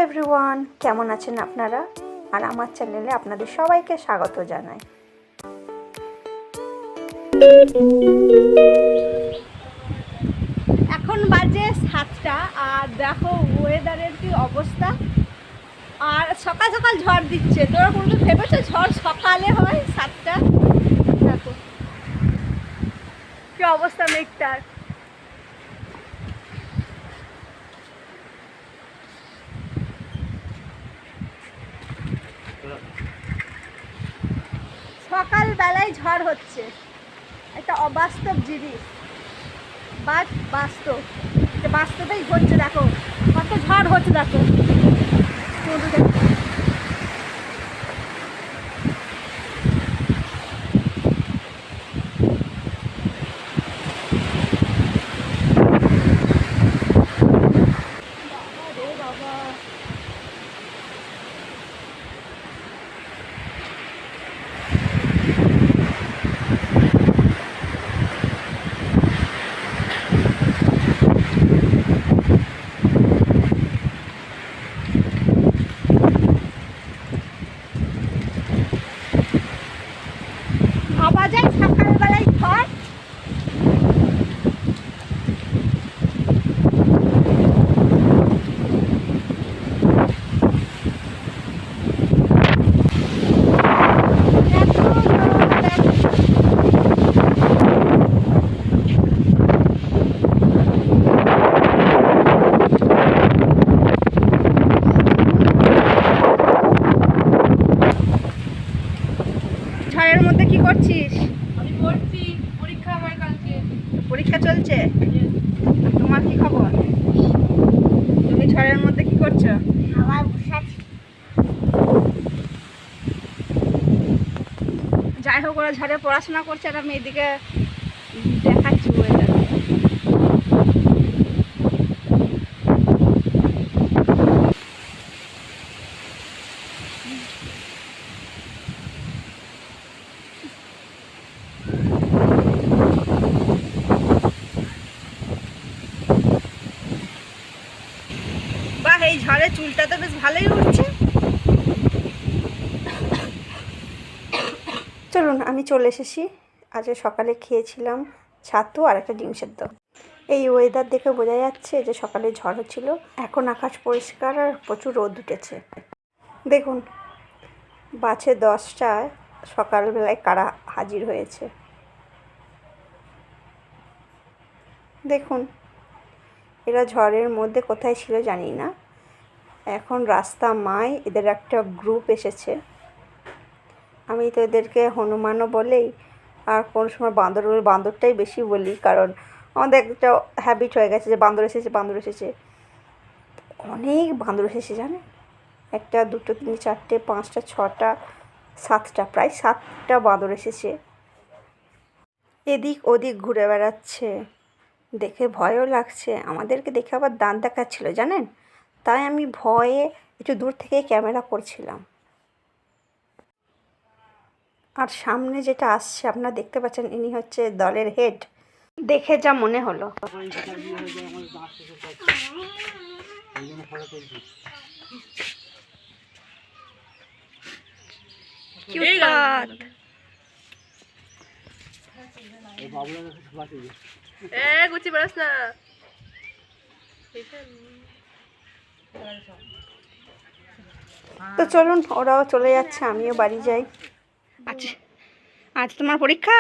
Everyone, কেমন আছেন আপনারা? আর আমার চ্যানেলে আপনাদের সবাইকে স্বাগত জানাই। এখন বাজে 7টা আর দেখো ওয়েদারের কি অবস্থা। আর সকাল সকাল ঝড় দিচ্ছে। তোরা কোনো ভেবেছো ঝড় সকালে হয় 7টা? দেখো কি অবস্থা মেঘটার। সকালবেলায় ঝড় হচ্ছে, একটা অবাস্তব জিনিস, বাট বাস্তব। বাস্তবেই ঘটছে। দেখো কত ঝড় হচ্ছে, দেখো ভাবা যায় সকালবেলায় ঝড়। ঝড়ের মধ্যে কি করছিস? আমি পড়ছি, পরীক্ষা আমার কালকে। পরীক্ষা চলছে? তোমার কি খবর? তুমি ঝড়ের মধ্যে কি করছো? আমার বসাচ্ছি। যাই হোক, ওরা ঝড়ে পড়াশোনা করছে আর আমি এদিকে দেখাচ্ছি ওয়েদার। বাহ, এই ঝড়ে চুলটা তো বেশ ভালোই উঠছে। চলুন, আমি চলে এসেছি। আজকে সকালে খেয়েছিলাম ছাতু আর একটা ডিম সেদ্ধ। এই ওয়েদার দেখে বোঝা যাচ্ছে যে সকালে ঝড় হচ্ছিল। এখন আকাশ পরিষ্কার আর প্রচুর রোদ উঠেছে। দেখুন, বাজে 10টায় সকালবেলায় কারা হাজির হয়েছে। দেখুন, এরা ঝড়ের মধ্যে কোথায় ছিল জানি না। এখন রাস্তা মায় এদের একটা গ্রুপ এসেছে। আমি তো এদেরকে হনুমানও বলেই, আর কোনো সময় বান্দরটাই বেশি বলি, কারণ আমাদের একটা হ্যাবিট হয়ে গেছে যে বান্দর এসেছে বান্দর এসেছে। অনেক বান্দর এসেছে জানেন, 1, 2, 3, 4, 5, 6, 7টা, প্রায় 7টা বাঁদর এসেছে। এদিক ওদিক ঘুরে বেড়াচ্ছে, দেখে ভয়ও লাগছে। আমাদেরকে দেখে আবার দাঁত দেখাচ্ছিল জানেন, তাই আমি ভয়ে একটু দূর থেকে ক্যামেরা করছিলাম। আর সামনে যেটা আসছে আপনারা দেখতে পাচ্ছেন, ইনি হচ্ছে দলের হেড। দেখে যা মনে হলো। গুচি বেড়াস না। তো চলুন, ওরাও চলে যাচ্ছে, আমিও বাড়ি যাই। আজ তোমার পরীক্ষা?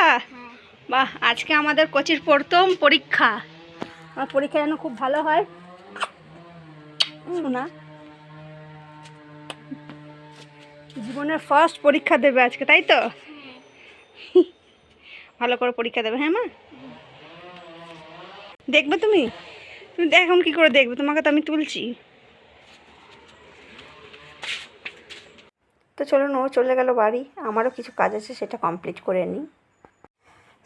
বাহ, আজকে আমাদের কোচির প্রথম পরীক্ষা। আমার পরীক্ষা যেন খুব ভালো হয়। শোনা, জীবনের ফার্স্ট পরীক্ষা দেবে আজকে, তাই তো? ভালো করে পরীক্ষা দেবে, হ্যাঁ মা? দেখবে তুমি? তুমি এখন কি করে দেখবে? তোমাকে তো আমি তুলছি। তো চলুন, ও চলে গেল বাড়ি, আমারও কিছু কাজ আছে, সেটা কমপ্লিট করে নিই।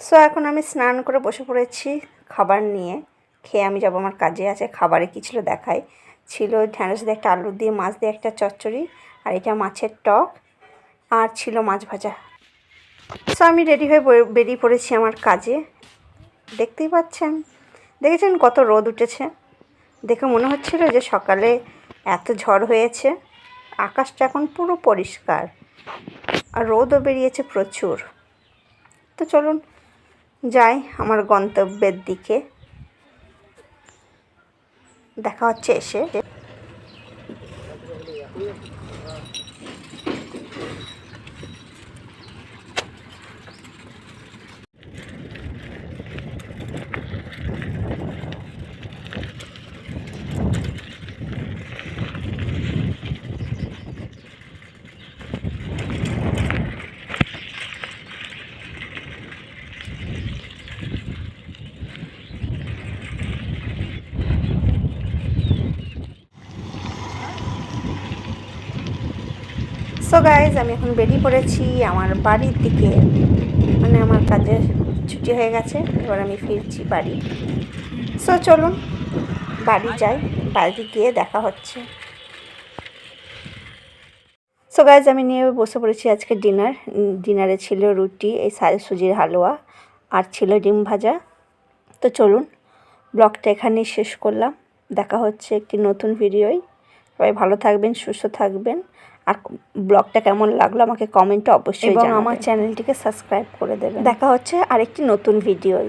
সো এখন আমি স্নান করে বসে পড়েছি খাবার নিয়ে। খেয়ে আমি যাবো আমার কাজে। আছে খাবারে কী ছিল দেখাই। ছিল ঢ্যাঁড়স দিয়ে একটা আলু দিয়ে মাছ দিয়ে একটা চচ্চড়ি, আর এটা মাছের টক, আর ছিল মাছ ভাজা। সো আমি রেডি হয়ে বেরিয়ে পড়েছি আমার কাজে। দেখতেই পাচ্ছেন, দেখেছেন কত রোদ উঠেছে। দেখে মনে হচ্ছিল যে সকালে এত ঝড় হয়েছে, আকাশটা এখন পুরো পরিষ্কার আর রোদও বেরিয়েছে প্রচুর। তো চলুন যাই আমার গন্তব্যের দিকে, দেখা হচ্ছে এসে। সো গাইজ, আমি এখন বেরিয়ে পড়েছি আমার বাড়ির দিকে, মানে আমার কাজে ছুটি হয়ে গেছে, এবার আমি ফিরছি বাড়ি। সো চলুন বাড়ি যাই, বাড়ি গিয়ে দেখা হচ্ছে। সো গাইজ, আমি নিয়ে বসে পড়েছি আজকে ডিনারে ছিল রুটি, এই সুজির হালুয়া, আর ছিল ডিম ভাজা। তো চলুন ব্লগটা এখানেই শেষ করলাম, দেখা হচ্ছে একটি নতুন ভিডিওয়। সবাই ভালো থাকবেন, সুস্থ থাকবেন, আর ব্লগটা কেমন লাগলো আমাকে কমেন্টে অবশ্যই জানাবেন এবং আমার চ্যানেলটিকে সাবস্ক্রাইব করে দেবেন। দেখা হচ্ছে আরেকটি নতুন ভিডিওয়।